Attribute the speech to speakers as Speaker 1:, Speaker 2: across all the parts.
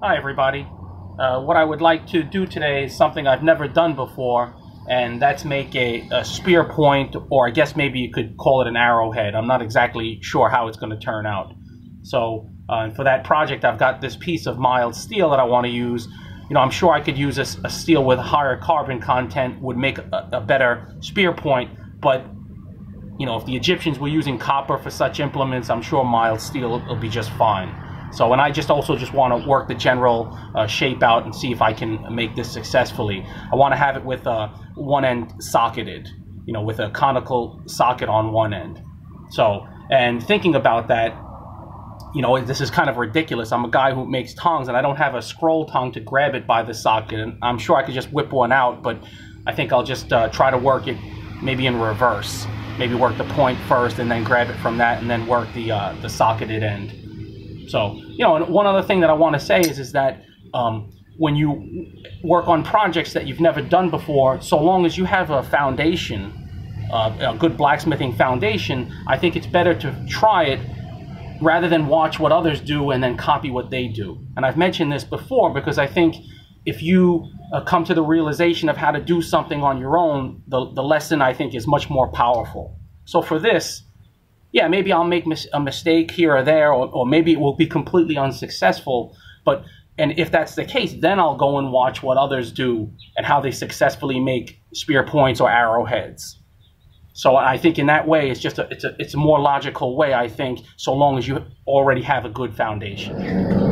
Speaker 1: Hi everybody. What I would like to do today is something I've never done before, and that's make a spear point, or I guess maybe you could call it an arrowhead. I'm not exactly sure how it's going to turn out. So for that project, I've got this piece of mild steel that I want to use. You know, I'm sure I could use a steel with higher carbon content would make a better spear point, but you know, if the Egyptians were using copper for such implements, I'm sure mild steel will be just fine. So, and I also want to work the general shape out and see if I can make this successfully. I want to have it with one end socketed, you know, with a conical socket on one end. So, and thinking about that, you know, this is kind of ridiculous. I'm a guy who makes tongs, and I don't have a scroll tongue to grab it by the socket. And I'm sure I could just whip one out, but I think I'll just try to work it maybe in reverse. Maybe work the point first, and then grab it from that, and then work the socketed end. So, you know, and one other thing that I want to say is that when you work on projects that you've never done before, so long as you have a foundation, a good blacksmithing foundation, I think it's better to try it rather than watch what others do and then copy what they do. And I've mentioned this before because I think if you come to the realization of how to do something on your own, the lesson, I think, is much more powerful. So for this, yeah, maybe I'll make a mistake here or there, or maybe it will be completely unsuccessful. And if that's the case, then I'll go and watch what others do and how they successfully make spear points or arrowheads. So I think in that way, it's a more logical way, I think, so long as you already have a good foundation.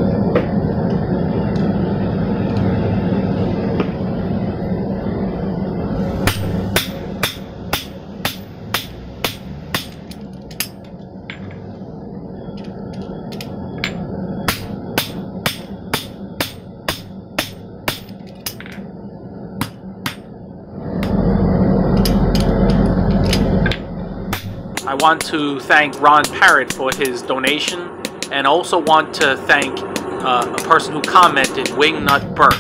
Speaker 1: I want to thank Ron Parrott for his donation, and also want to thank a person who commented, Wingnut Bert.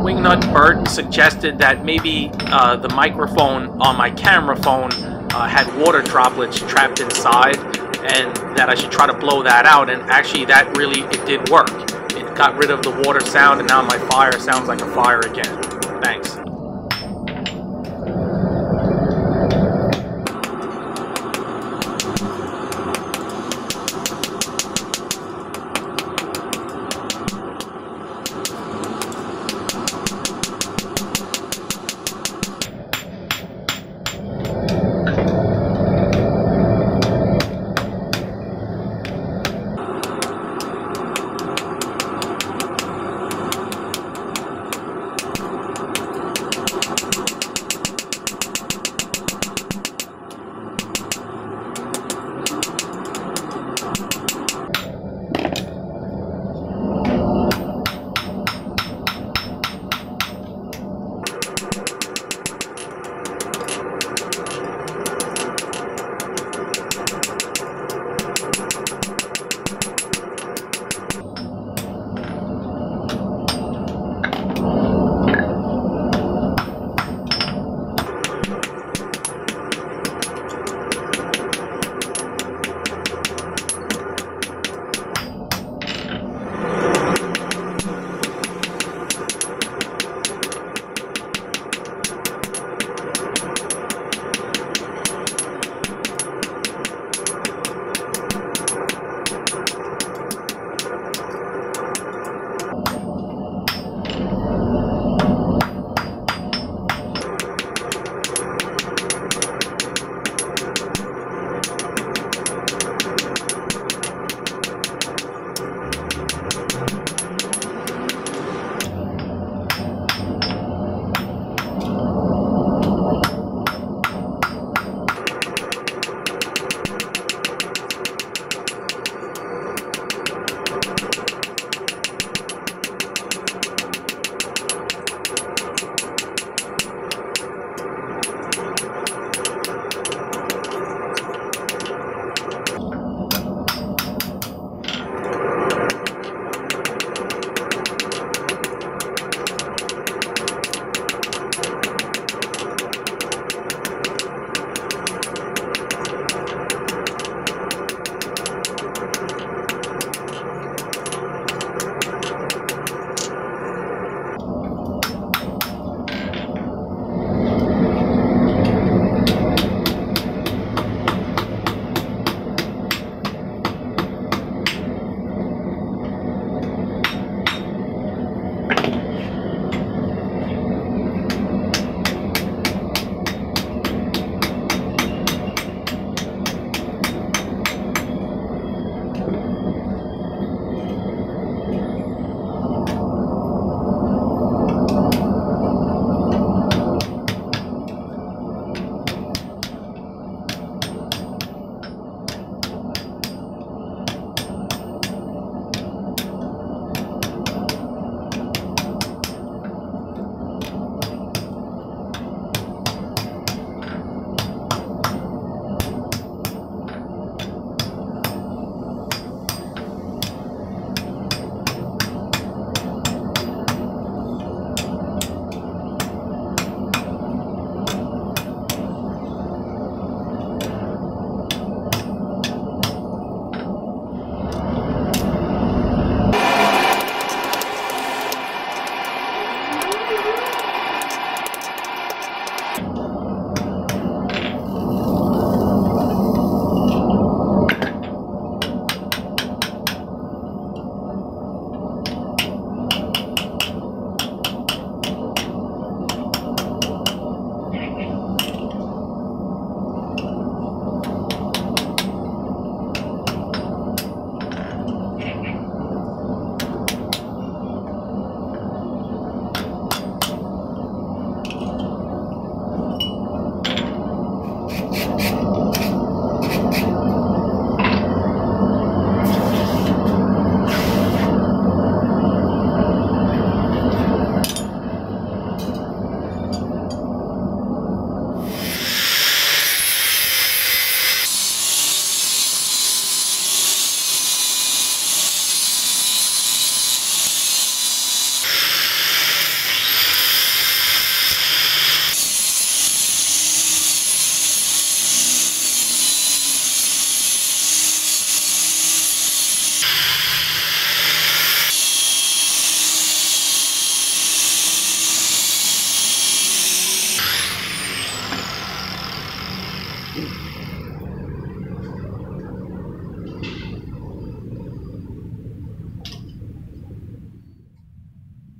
Speaker 1: Wingnut Bert suggested that maybe the microphone on my camera phone had water droplets trapped inside, and that I should try to blow that out, and actually it did work. It got rid of the water sound, and now my fire sounds like a fire again. Thanks.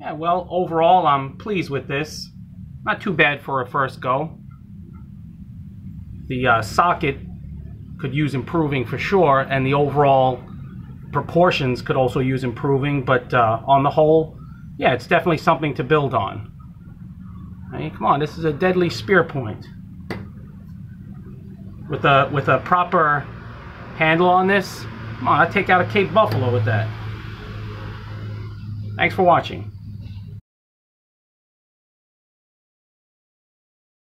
Speaker 1: Yeah, well, overall, I'm pleased with this. Not too bad for a first go. The socket could use improving for sure, and the overall proportions could also use improving, but on the whole, yeah, it's definitely something to build on. I mean, come on, this is a deadly spear point. With a proper handle on this, come on, I'd take out a Cape Buffalo with that. Thanks for watching.